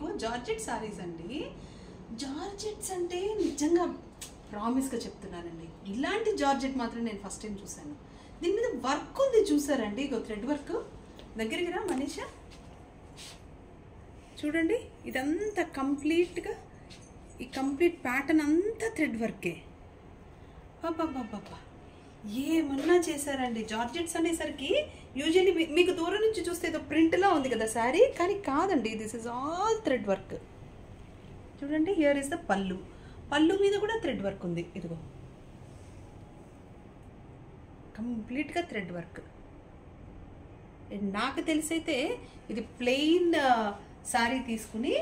మీకు జార్జెట్ సారీస్ అండి. జార్జెట్స్ అంటే నిజంగా ప్రామిస్గా చెప్తున్నానండి, ఇలాంటి జార్జెట్ మాత్రం నేను ఫస్ట్ టైం చూశాను. దీని మీద వర్క్ ఉంది చూసారండి, ఇగో థ్రెడ్ వర్క్. దగ్గరికి రా మనీషా, చూడండి ఇదంతా కంప్లీట్గా ఈ కంప్లీట్ ప్యాటర్న్ అంతా థ్రెడ్ వర్కే. బాబా ఏమన్నా చేశారండి. జార్జెట్స్ అనేసరికి యూజువల్లీ మీకు దూరం నుంచి చూస్తే ఏదో ప్రింట్లా ఉంది కదా శారీ, కానీ కాదండి, this is all thread work. చూడండి, హియర్ ఇస్ ద పళ్ళు. పళ్ళు మీద కూడా థ్రెడ్ వర్క్ ఉంది, ఇదిగో కంప్లీట్గా థ్రెడ్ వర్క్. నాకు తెలిసైతే ఇది ప్లెయిన్ శారీ తీసుకుని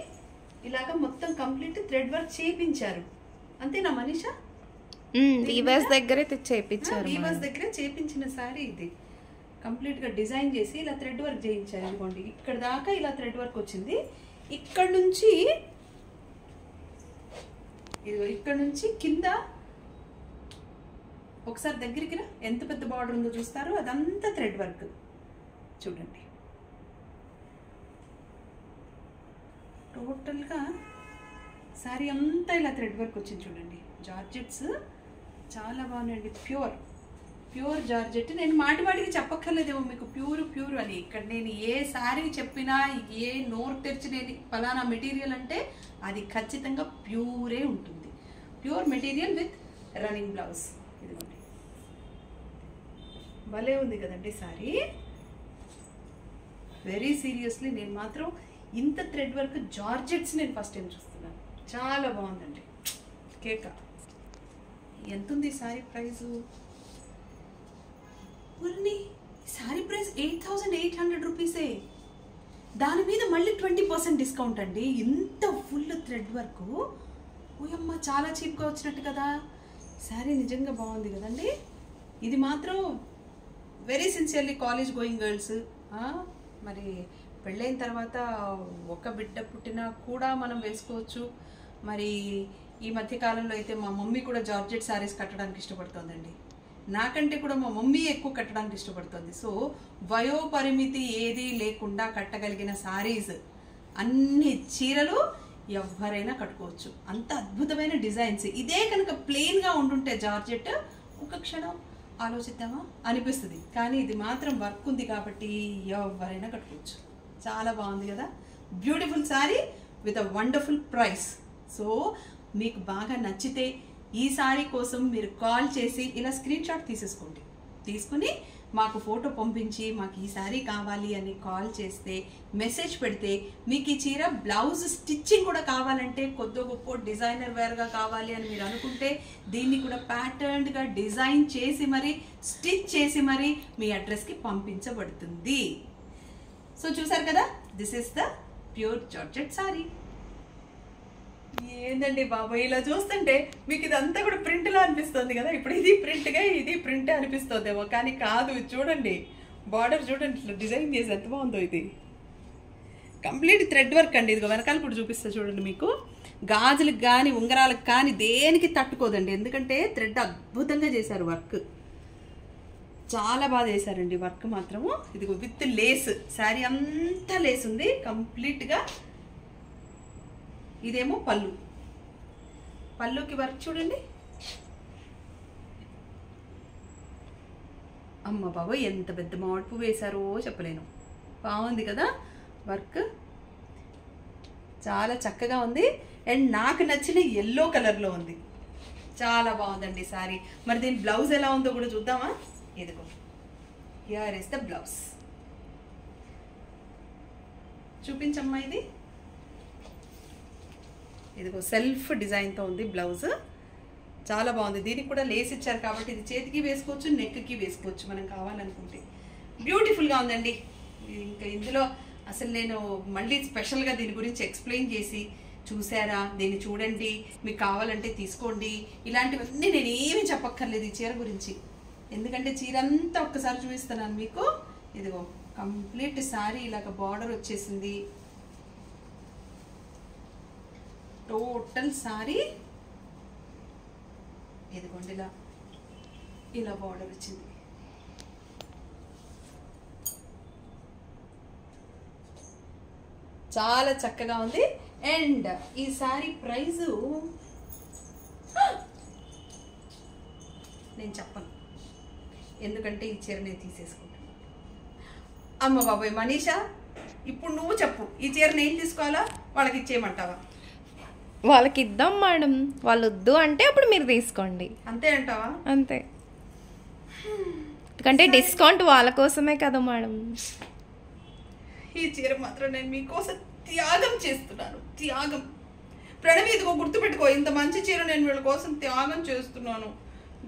ఇలాగ మొత్తం కంప్లీట్ థ్రెడ్ వర్క్ చేయించారు, అంతేనా మనీషా? వీవర్స్ దగ్గరే చేయించారు, వీవర్స్ దగ్గరే చేయించిన శారీ ఇది. కంప్లీట్గా డిజైన్ చేసి ఇలా థ్రెడ్ వర్క్ చేయించారు. అనుకోండి ఇక్కడ దాకా ఇలా థ్రెడ్ వర్క్ వచ్చింది. ఇక్కడ నుంచి కింద ఒకసారి దగ్గరికి రా, ఎంత పెద్ద బార్డర్ ఉందో చూస్తారు. అదంతా థ్రెడ్ వర్క్ చూడండి. టోటల్గా శారీ అంతా ఇలా థ్రెడ్ వర్క్ వచ్చింది చూడండి. జార్జెట్స్ చాలా బాగున్నాయండి, ప్యూర్ జార్జెట్. నేను మాటికి చెప్పక్కర్లేదేమో మీకు ప్యూర్ అని. ఇక్కడ నేను ఏ శారీ చెప్పినా, ఏ నోరు తెరిచి నేను ఫలానా మెటీరియల్ అంటే అది ఖచ్చితంగా ప్యూరే ఉంటుంది. Pure material with running blouse. ఇదిగోండి, భలే ఉంది కదండి శారీ. వెరీ సీరియస్లీ నేను మాత్రం ఇంత థ్రెడ్ వర్క్ జార్జెట్స్ నేను ఫస్ట్ టైం చూస్తున్నాను. చాలా బాగుందండి. కేక ఎంత ఉంది శారీ ప్రైజు? శారీ ప్రైస్ 8800 రూపీసే. దాని మీద మళ్ళీ 20% డిస్కౌంట్ అండి. ఇంత ఫుల్ థ్రెడ్ వర్క్, ఓయమ్మ చాలా చీప్గా వచ్చినట్టు కదా. శారీ నిజంగా బాగుంది కదండి. ఇది మాత్రం very sincerely college going girls, మరి పెళ్ళైన తర్వాత ఒక బిడ్డ పుట్టినా కూడా మనం వేసుకోవచ్చు. మరి ఈ మధ్యకాలంలో అయితే మా మమ్మీ కూడా జార్జెట్ శారీస్ కట్టడానికి ఇష్టపడుతుందండి. నాకంటే కూడా మా మమ్మీ ఎక్కువ కట్టడానికి ఇష్టపడుతుంది. సో వయోపరిమితి ఏదీ లేకుండా కట్టగలిగిన శారీస్, అన్ని చీరలు ఎవరైనా కట్టుకోవచ్చు. అంత అద్భుతమైన డిజైన్స్. ఇదే కనుక ప్లెయిన్గా ఉండుంటే జార్జెట్ ఒక క్షణం ఆలోచిద్దామా అనిపిస్తుంది. కానీ ఇది మాత్రం వర్క్ ఉంది కాబట్టి ఎవరైనా కట్టుకోవచ్చు. చాలా బాగుంది కదా, beautiful sari with a wonderful price. So మీకు బాగా నచ్చితే ఈ శారీ కోసం మీరు కాల్ చేసి ఇలా స్క్రీన్ షాట్ తీసేసుకోండి. తీసుకుని మాకు ఫోటో పంపించి మాకు ఈ శారీ కావాలి అని కాల్ చేస్తే, మెసేజ్ పెడితే, మీకు ఈ చీర బ్లౌజ్ స్టిచ్చింగ్ కూడా కావాలంటే, కొద్ది గొప్ప డిజైనర్ వేర్గా కావాలి అని మీరు అనుకుంటే దీన్ని కూడా ప్యాటర్న్డ్గా డిజైన్ చేసి మరి స్టిచ్ చేసి మరి మీ అడ్రస్కి పంపించబడుతుంది. సో చూసారు కదా, this is the pure georgette sari. ఏందండి బాబు, ఇలా చూస్తుంటే మీకు ఇదంతా కూడా ప్రింట్లా అనిపిస్తుంది కదా. ఇప్పుడు ఇది ప్రింట్గా ఇది ప్రింటే అనిపిస్తుందేమో, కానీ కాదు. చూడండి బార్డర్ చూడండి, ఇట్లా డిజైన్ చేసి ఎంత బాగుందో. ఇది కంప్లీట్ థ్రెడ్ వర్క్ అండి. ఇదిగో వెనకాల కూడా చూపిస్తా చూడండి. మీకు గాజులకు కానీ ఉంగరాలకు కానీ దేనికి తట్టుకోదండి, ఎందుకంటే థ్రెడ్ అద్భుతంగా చేశారు. వర్క్ చాలా బాగా చేశారండి. వర్క్ మాత్రము ఇదిగో విత్ లేస్, శారీ అంతా లేస్ ఉంది కంప్లీట్గా. ఇదేమో పళ్ళుకి వర్క్ చూడండి. అమ్మ బాబు ఎంత పెద్ద మామిడి వేశారో చెప్పలేను. బాగుంది కదా వర్క్, చాలా చక్కగా ఉంది. అండ్ నాకు నచ్చిన ఎల్లో కలర్లో ఉంది, చాలా బాగుందండి శారీ. మరి దీని బ్లౌజ్ ఎలా ఉందో కూడా చూద్దామా. ఇదిగో హియర్ ఇస్ ద బ్లౌజ్. చూపించమ్మా. ఇదిగో సెల్ఫ్ డిజైన్తో ఉంది బ్లౌజ్, చాలా బాగుంది. దీనికి కూడా లేస్ ఇచ్చారు కాబట్టి ఇది చేతికి వేసుకోవచ్చు, నెక్కి వేసుకోవచ్చు మనం కావాలనుకుంటే. బ్యూటిఫుల్గా ఉందండి. ఇంకా ఇందులో అసలు నేను మళ్ళీ స్పెషల్గా దీని గురించి ఎక్స్ప్లెయిన్ చేసి, చూసారా దీన్ని చూడండి, మీకు కావాలంటే తీసుకోండి, ఇలాంటివన్నీ నేను ఏమీ చెప్పక్కర్లేదు ఈ చీర గురించి. ఎందుకంటే చీర అంతా ఒక్కసారి చూపిస్తున్నాను మీకు. ఇదిగో కంప్లీట్ శారీ ఇలాగ బార్డర్ వచ్చేసింది. టోటల్ శారీ ఇదిగోండి ఇలా బార్డర్ వచ్చింది. చాలా చక్కగా ఉంది. అండ్ ఈ సారీ ప్రైజు నేను చెప్పను, ఎందుకంటే ఈ చీర నేను తీసేసుకుంటాను. అమ్మ బాబాయ్ మనీషా, ఇప్పుడు నువ్వు చెప్పు, ఈ చీర నేను తీసుకోవాలా వాళ్ళకి ఇచ్చేయమంటావా? వాళ్ళకి ఇద్దాం మేడం, వాళ్ళు వద్దు అంటే అప్పుడు మీరు తీసుకోండి. అంతే అంటావా? అంతే, ఎందుకంటే డిస్కౌంట్ వాళ్ళ కోసమే కదా మేడం. ఈ చీర మాత్రం నేను మీకోసం త్యాగం చేస్తున్నాను, త్యాగం. ప్రణవి ఇదిగో గుర్తుపెట్టుకో, ఇంత మంచి చీర నేను వీళ్ళ కోసం త్యాగం చేస్తున్నాను.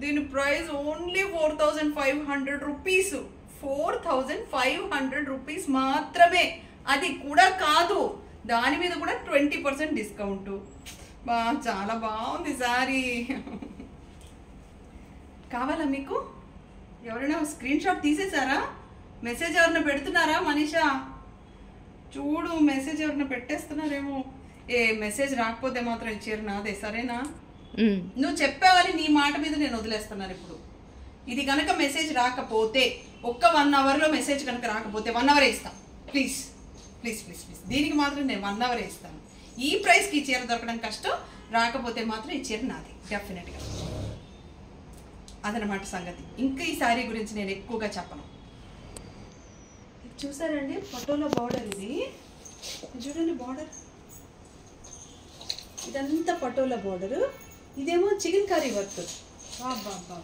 దీని ప్రైస్ ఓన్లీ 4500 రూపీస్. 4500 రూపీస్ మాత్రమే. అది కూడా కాదు, దాని మీద కూడా 20% డిస్కౌంట్. చాలా బాగుంది సారీ. కావాలా మీకు? ఎవరైనా స్క్రీన్ షాట్ తీసేసారా? మెసేజ్ ఎవరైనా పెడుతున్నారా మనీషా? చూడు, మెసేజ్ ఎవరైనా పెట్టేస్తున్నారేమో. ఏ మెసేజ్ రాకపోతే మాత్రం ఇచ్చారు నాదే, సరేనా? నువ్వు చెప్పావని నీ మాట మీద నేను వదిలేస్తున్నాను. ఇప్పుడు ఇది కనుక మెసేజ్ రాకపోతే, ఒక్క 1 అవర్లో మెసేజ్ కనుక రాకపోతే 1 అవరే ఇస్తాను. ప్లీజ్ ప్లీజ్ ప్లీజ్ ప్లీజ్, దీనికి మాత్రం నేను 1 అవరే ఇస్తాను. ఈ ప్రైస్కి ఈ చీర దొరకడం కష్టం, రాకపోతే మాత్రం ఈ చీర నాది డెఫినెట్గా. అదనమాట సంగతి. ఇంకా ఈ శారీ గురించి నేను ఎక్కువగా చెప్పను. చూసారండి పటోలా బార్డర్, ఇది చూడండి బార్డర్, ఇదంతా పటోలా బార్డరు. ఇదేమో చికెన్ కర్రీ వర్క్. బాబా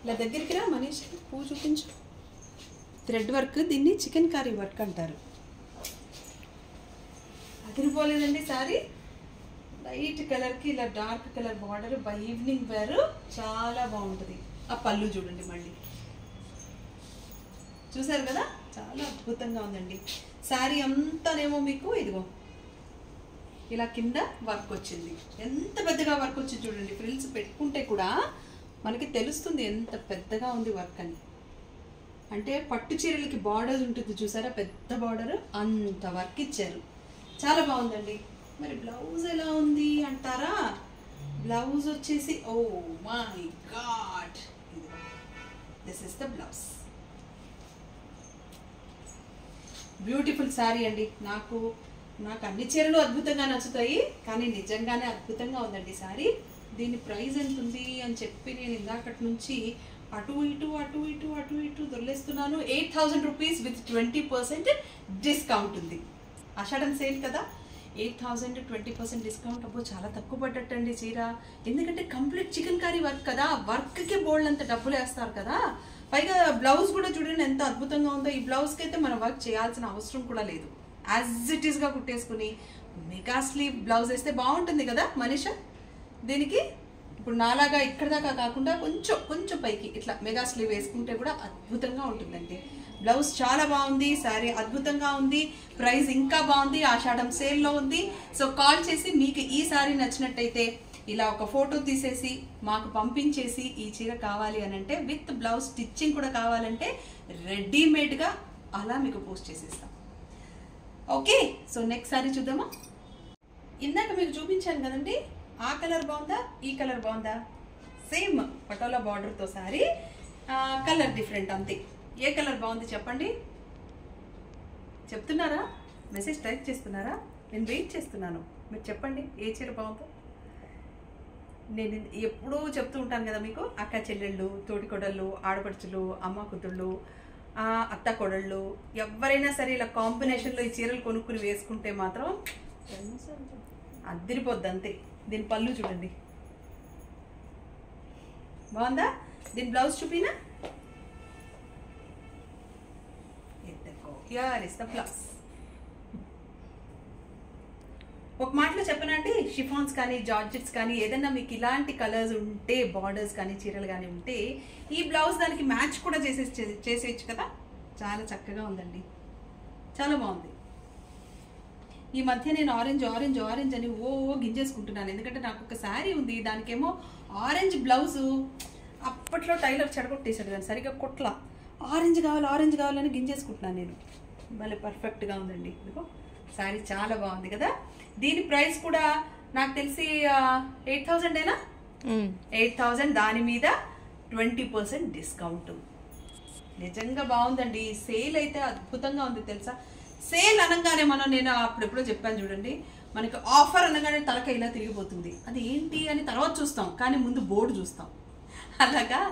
ఇలా దగ్గరికి రా మనీష్, పువ్వు చూపించు. థ్రెడ్ వర్క్, దీన్ని చికెన్ కర్రీ వర్క్ అంటారు. అదిరిపోలేదండి సారీ. లైట్ కలర్కి ఇలా dark colour border, by evening wear చాలా బాగుంటుంది. ఆ పళ్ళు చూడండి మళ్ళీ, చూసారు కదా, చాలా అద్భుతంగా ఉందండి. శారీ అంతానేమో మీకు ఇదిగో ఇలా కింద వర్క్ వచ్చింది. ఎంత పెద్దగా వర్క్ వచ్చింది చూడండి. ఫ్రిల్స్ పెట్టుకుంటే కూడా మనకి తెలుస్తుంది ఎంత పెద్దగా ఉంది వర్క్ అని. అంటే పట్టు చీరలకి బార్డర్ ఉంటుంది చూసారా, పెద్ద బార్డర్, అంత వర్క్ ఇచ్చారు. చాలా బాగుందండి. మరి బ్లౌజ్ ఎలా ఉంది అంటారా? బ్లౌజ్ వచ్చేసి oh my god, this is the blouse. Beautiful sari అండి. నాకు అన్ని చీరలు అద్భుతంగా నచ్చుతాయి, కానీ నిజంగానే అద్భుతంగా ఉందండి శారీ. దీని ప్రైస్ ఎంత ఉంది అని చెప్పి నేను ఇందాకటి నుంచి అటు ఇటు దొరలేస్తున్నాను. 8000 రూపీస్ విత్ 20% డిస్కౌంట్ ఉంది. ఆషాఢం సేల్ కదా, 8000 20% డిస్కౌంట్. అబ్బో చాలా తక్కువ పడ్డట్టండి చీర. ఎందుకంటే కంప్లీట్ చికెన్ కర్రీ వర్క్ కదా, వర్క్కి బోల్డ్ అంత డబ్బులు వేస్తారు కదా. పైగా బ్లౌజ్ కూడా చూడండి ఎంత అద్భుతంగా ఉందో. ఈ బ్లౌజ్కి అయితే మనం వర్క్ చేయాల్సిన అవసరం కూడా లేదు, యాజ్ ఇట్ ఈస్గా కుట్టేసుకుని మెగా స్లీవ్ బ్లౌజ్ వేస్తే బాగుంటుంది కదా మనీషా. దీనికి ఇప్పుడు నాలాగా ఇక్కడ దాకా కాకుండా కొంచెం పైకి ఇట్లా మెగా స్లీవ్ వేసుకుంటే కూడా అద్భుతంగా ఉంటుందండి. బ్లౌజ్ చాలా బాగుంది, శారీ అద్భుతంగా ఉంది, ప్రైస్ ఇంకా బాగుంది, ఆషాఢం సేల్లో ఉంది. సో కాల్ చేసి మీకు ఈ శారీ నచ్చినట్టయితే ఇలా ఒక ఫోటో తీసేసి మాకు పంపించేసి ఈ చీర కావాలి అని అంటే, విత్ బ్లౌజ్ స్టిచ్చింగ్ కూడా కావాలంటే రెడీమేడ్గా అలా మీకు పోస్ట్ చేసేస్తాం. ఓకే, సో నెక్స్ట్ శారీ చూద్దామా. ఇందాక మీకు చూపించాను కదండి, ఆ కలర్ బాగుందా, ఈ కలర్ బాగుందా? సేమ్ పటోలా బార్డర్తో శారీ, కలర్ డిఫరెంట్ అంతే. ఏ కలర్ బాగుంది చెప్పండి? చెప్తున్నారా? మెసేజ్ టైప్ చేస్తున్నారా? నేను వెయిట్ చేస్తున్నాను, మీరు చెప్పండి ఏ చీర బాగుందో. నేను ఎప్పుడూ చెప్తూ ఉంటాను కదా మీకు, అక్క చెల్లెళ్ళు, తోటి కొడళ్ళు, ఆడపడుచులు, అమ్మ కూతుళ్ళు, అత్త కొడళ్ళు, ఎవరైనా సరే ఇలా కాంబినేషన్లో ఈ చీరలు కొనుక్కుని వేసుకుంటే మాత్రం అద్దరిపోద్ది అంతే. దీని పళ్ళు చూడండి బాగుందా? దీని బ్లౌజ్ చూపినా, హియర్ ఇస్ ద బ్లౌజ్. ఒక మాటలో చెప్పనండి, షిఫాన్స్ కానీ జార్జెట్స్ కానీ ఏదైనా మీకు ఇలాంటి కలర్స్ ఉంటే, బార్డర్స్ కానీ చీరలు కానీ ఉంటే, ఈ బ్లౌజ్ దానికి మ్యాచ్ కూడా చేసేయచ్చు కదా. చాలా చక్కగా ఉందండి, చాలా బాగుంది. ఈ మధ్య నేను ఆరెంజ్ అని గింజేసుకుంటున్నాను. ఎందుకంటే నాకు ఒక శారీ ఉంది, దానికేమో ఆరెంజ్ బ్లౌజు. అప్పట్లో టైలర్ చెడగొట్టేశాడు కానీ సరిగ్గా కొట్ల. ఆరెంజ్ కావాలని గింజేసుకుంటున్నాను నేను. భలే పర్ఫెక్ట్గా ఉందండి. ఇదిగో శారీ చాలా బాగుంది కదా. దీని ప్రైస్ కూడా నాకు తెలిసి 8000ఏనా? 8000, దాని మీద 20% డిస్కౌంట్. నిజంగా బాగుందండి. సేల్ అయితే అద్భుతంగా ఉంది తెలుసా. సేల్ అనగానే నేను అప్పుడెప్పుడో చెప్పాను చూడండి, మనకి ఆఫర్ అనగానే తలక ఇలా తిరిగిపోతుంది. అది ఏంటి అని తర్వాత చూస్తాం, కానీ ముందు బోర్డు చూస్తాం. అలాగా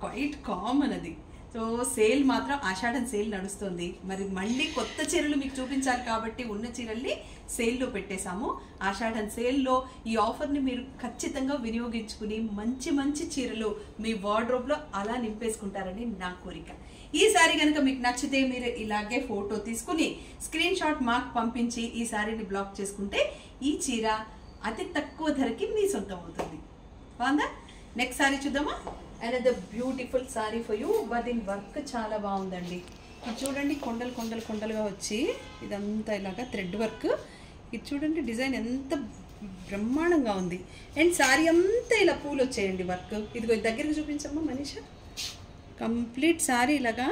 క్వైట్ కామన్ అది. సో సేల్ మాత్రం ఆషాఢం సేల్ నడుస్తుంది. మరి మళ్ళీ కొత్త చీరలు మీకు చూపించాలి కాబట్టి ఉన్న చీరల్ని సేల్లో పెట్టేశాము. ఆషాఢం సేల్లో ఈ ఆఫర్ని మీరు ఖచ్చితంగా వినియోగించుకుని మంచి మంచి చీరలు మీ వార్డ్రోబ్లో అలా నింపేసుకుంటారని నా కోరిక. ఈ సారీ కనుక మీకు నచ్చితే మీరు ఇలాగే ఫోటో తీసుకుని స్క్రీన్ షాట్ మాకు పంపించి ఈ సారీని బ్లాక్ చేసుకుంటే ఈ చీర అతి తక్కువ ధరకి మీ సొంతం అవుతుంది. బాగుందా? నెక్స్ట్ సారీ చూద్దామా? Another beautiful sorry for you. But దీని వర్క్ చాలా బాగుందండి. ఇది చూడండి, కొండలు కొండలు కొండలుగా వచ్చి ఇదంతా ఇలాగా థ్రెడ్ వర్క్. ఇది చూడండి డిజైన్ ఎంత బ్రహ్మాండంగా ఉంది. అండ్ సారీ అంతా ఇలా పూలు వచ్చేయండి వర్క్. ఇదిగో దగ్గరికి చూపించమ్మా మనీషా. కంప్లీట్ సారీ ఇలాగా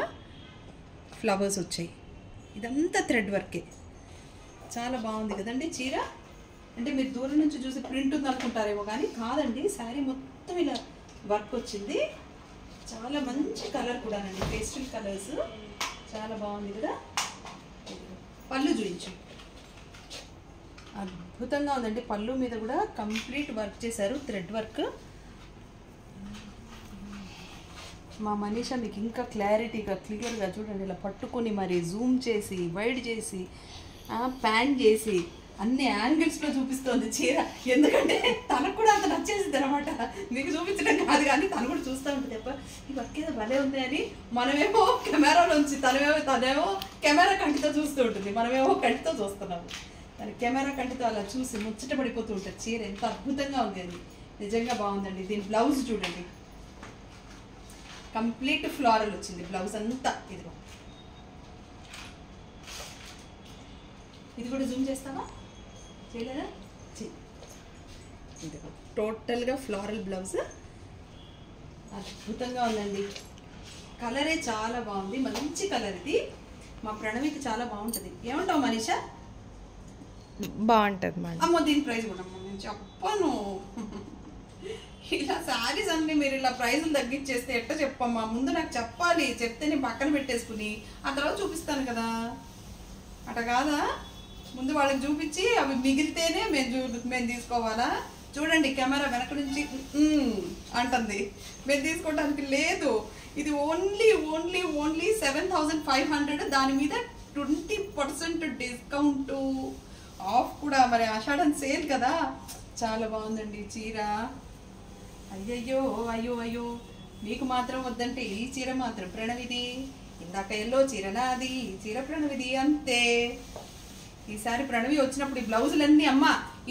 ఫ్లవర్స్ వచ్చాయి. ఇదంతా థ్రెడ్ వర్కే. చాలా బాగుంది కదండి చీర. అంటే మీరు దూరం నుంచి చూసి ప్రింట్ ఉంది అనుకుంటారేమో, కానీ కాదండి, శారీ మొత్తం ఇలా వర్క్ వచ్చింది. చాలా మంచి కలర్ కూడానండి, పేస్టల్ కలర్స్. చాలా బాగుంది కదా. పళ్ళు చూపించు. అద్భుతంగా ఉందండి. పళ్ళు మీద కూడా కంప్లీట్ వర్క్ చేశారు, థ్రెడ్ వర్క్. మా మనీషా మీకు ఇంకా క్లారిటీగా క్లియర్గా చూడండి, ఇలా పట్టుకొని మరి జూమ్ చేసి వైడ్ చేసి ప్యాన్ చేసి అన్ని యాంగిల్స్లో చూపిస్తుంది చీర. ఎందుకంటే తనకు కూడా అంత నచ్చేసింది అనమాట. మీకు చూపించడం కాదు కానీ తను కూడా చూస్తూ ఉంటుంది, తప్ప ఈ వర్క్ ఏదో భలే ఉంది అని. మనమేమో కెమెరాలోంచి తనేమో కెమెరా కంటితో చూస్తూ ఉంటుంది, మనమేమో కంటితో చూస్తున్నాము. తన కెమెరా కంటితో అలా చూసి ముచ్చట పడిపోతూ ఉంటుంది. చీర ఎంత అద్భుతంగా ఉంది అది, నిజంగా బాగుందండి. దీని బ్లౌజ్ చూడండి, కంప్లీట్ ఫ్లోరల్ వచ్చింది బ్లౌజ్ అంతా. ఇదిగో ఇది కూడా జూమ్ చేస్తావా? చేయలేదా? ఇదిగో టోటల్గా ఫ్లోరల్ బ్లౌజ్. అద్భుతంగా ఉందండి. కలరే చాలా బాగుంది, మంచి కలర్ ఇది. మా ప్రణవికి చాలా బాగుంటుంది. ఏమంటావు మనీషా? బాగుంటుంది మేడం. అమ్మో దీని ప్రైస్ కూడా నేను చెప్పను. ఇలా శారీస్ అన్ని మీరు ఇలా ప్రైజులు తగ్గించేస్తే ఎట్లా చెప్పమ్మా? ముందు నాకు చెప్పాలి, చెప్తే నేను పక్కన పెట్టేసుకుని ఆ తర్వాత చూపిస్తాను కదా. అట కాదా? ముందు వాళ్ళకి చూపించి అవి మిగిలితేనే మేము తీసుకోవాలా? చూడండి కెమెరా వెనక నుంచి అంటుంది, మేము తీసుకోవడానికి లేదు. ఇది ఓన్లీ 7,500. దాని మీద 20% డిస్కౌంట్ ఆఫ్ కూడా. మరి ఆషాఢం సేల్ కదా. చాలా బాగుందండి చీర. అయ్యయ్యో అయ్యో అయ్యో, మీకు మాత్రం వద్దంటే ఈ చీర మాత్రం ప్రణవిది. ఇందాక ఎల్లో చీర నాది, ఈ చీర ప్రణవిది, అంతే. ఈసారి ప్రణవి వచ్చినప్పుడు ఈ బ్లౌజులన్నీ అమ్మ.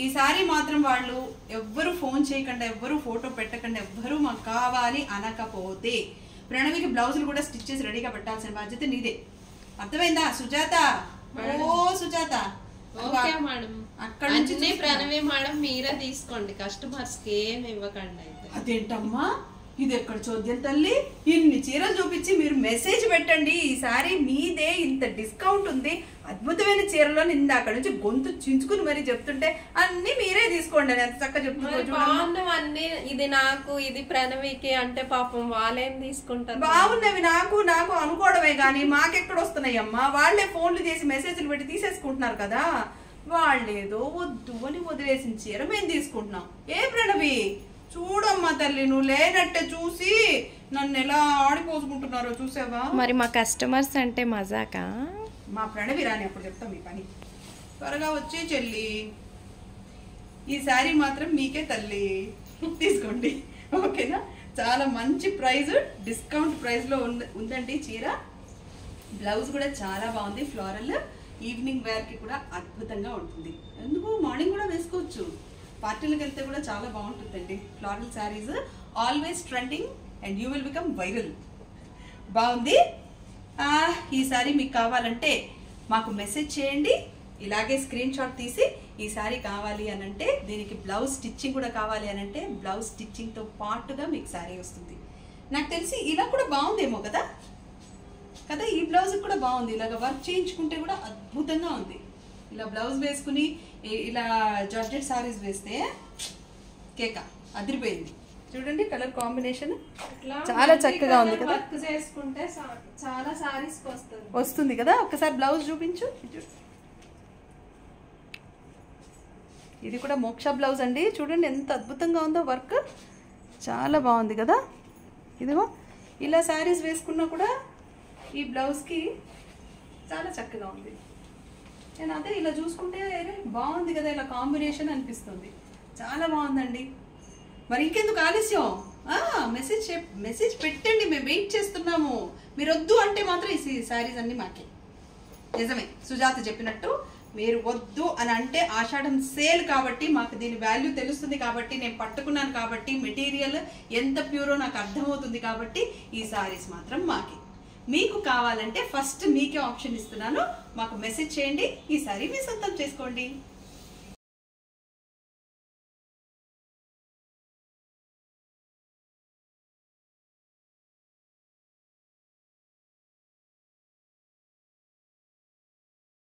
ఈసారి మాత్రం వాళ్ళు ఎవ్వరు ఫోన్ చేయకుండా, ఎవ్వరు ఫోటో పెట్టకుండా, ఎవ్వరు మాకు కావాలి అనకపోతే ప్రణవికి బ్లౌజులు కూడా స్టిచ్ చేసి రెడీగా పెట్టాల్సిన బాధ్యత నీదే. అర్థమైందా సుజాత? ఓ సుజాత, అక్కడ నుంచి ప్రణవి మేడం మీరే తీసుకోండి, కస్టమర్స్ కి ఏమి ఇవ్వకండి. అదేంటమ్మా, ఇది ఎక్కడ చోద్యం తల్లి? ఇన్ని చీరలు చూపించి మీరు మెసేజ్ పెట్టండి, ఈసారి మీదే, ఇంత డిస్కౌంట్ ఉంది, అద్భుతమైన చీరలో నింద అక్కడ నుంచి గొంతు చించుకుని మరీ చెప్తుంటే అన్ని మీరే తీసుకోండి అని ఎంత చక్కగా చెప్తున్నారు. ఇది నాకు, ఇది ప్రణవికి అంటే పాపం వాళ్ళేం తీసుకుంటారు? బాగున్నవి నాకు నాకు అనుకోవడమే కానీ మాకెక్కడ వస్తున్నాయి అమ్మా? వాళ్లే ఫోన్లు చేసి మెసేజ్లు పెట్టి తీసేసుకుంటున్నారు కదా. వాళ్ళేదో వద్దు అని వదిలేసిన చీర మేము తీసుకుంటున్నాం. ఏ ప్రణవి చూడమ్మా తల్లి, నువ్వు లేనట్టే చూసి నన్ను ఎలా ఆడిపోసుకుంటున్నారో చూసావా? మరి మా కస్టమర్స్ అంటే మజాకా? మా ప్రణవి రాని అప్పుడు చెప్తాం మీ పని. త్వరగా వచ్చి చెల్లి, ఈ శారీ మాత్రం మీకే తల్లి, తీసుకోండి ఓకేనా? చాలా మంచి ప్రైస్, డిస్కౌంట్ ప్రైస్లో ఉందండి చీర. బ్లౌజ్ కూడా చాలా బాగుంది, ఫ్లోరల్. ఈవినింగ్ వేర్కి కూడా అద్భుతంగా ఉంటుంది. ఎందుకు మార్నింగ్ కూడా వేసుకోవచ్చు, పార్టీలకు వెళ్తే కూడా చాలా బాగుంటుందండి. Floral saris always trending and you will become viral. బాగుంది. ఈ సారీ మీకు కావాలంటే మాకు మెసేజ్ చేయండి, ఇలాగే స్క్రీన్ షాట్ తీసి ఈ సారీ కావాలి అని అంటే, దీనికి బ్లౌజ్ స్టిచ్చింగ్ కూడా కావాలి అని అంటే బ్లౌజ్ స్టిచ్చింగ్తో పాటుగా మీకు సారీ వస్తుంది. నాకు తెలిసి ఇలా కూడా బాగుందేమో కదా కదా, ఈ బ్లౌజ్ కూడా బాగుంది. ఇలాగ వర్క్ చేయించుకుంటే కూడా అద్భుతంగా ఉంది. ఇలా బ్లౌజ్ వేసుకుని ఇలా జార్జెట్ సారీస్ వేస్తే కేక అదిరిపోయింది. చూడండి కలర్ కాంబినేషన్ ఇట్లా చాలా చక్కగా ఉంది కదా. వర్క్ చేసుకుంటే చాలా సారీస్ వస్తుంది. వస్తుంది కదా. ఒకసారి బ్లౌజ్ చూపించు. ఇది కూడా మోక్ష బ్లౌజ్ అండి. చూడండి ఎంత అద్భుతంగా ఉందో వర్క్, చాలా బాగుంది కదా. ఇదిగో ఇలా శారీస్ వేసుకున్నా కూడా ఈ బ్లౌజ్కి చాలా చక్కగా ఉంది. నేను అదే ఇలా చూసుకుంటే బాగుంది కదా, ఇలా కాంబినేషన్ అనిపిస్తుంది. చాలా బాగుందండి. మరి ఇంకెందుకు ఆలస్యం, మెసేజ్ పెట్టండి, మేము వెయిట్ చేస్తున్నాము. మీరు వద్దు అంటే మాత్రం ఈ శారీస్ అన్నీ మాకే. నిజమే సుజాత చెప్పినట్టు, మీరు వద్దు అని అంటే ఆషాఢం సేల్ కాబట్టి మాకు దీని వాల్యూ తెలుస్తుంది కాబట్టి, నేను పట్టుకున్నాను కాబట్టి, మెటీరియల్ ఎంత ప్యూరో నాకు అర్థమవుతుంది కాబట్టి ఈ శారీస్ మాత్రం మాకే. మీకు కావాలంటే ఫస్ట్ మీకే ఆప్షన్ ఇస్తున్నాను, మాకు మెసేజ్ చేయండి, ఈ శారీ మీ సొంతం చేసుకోండి.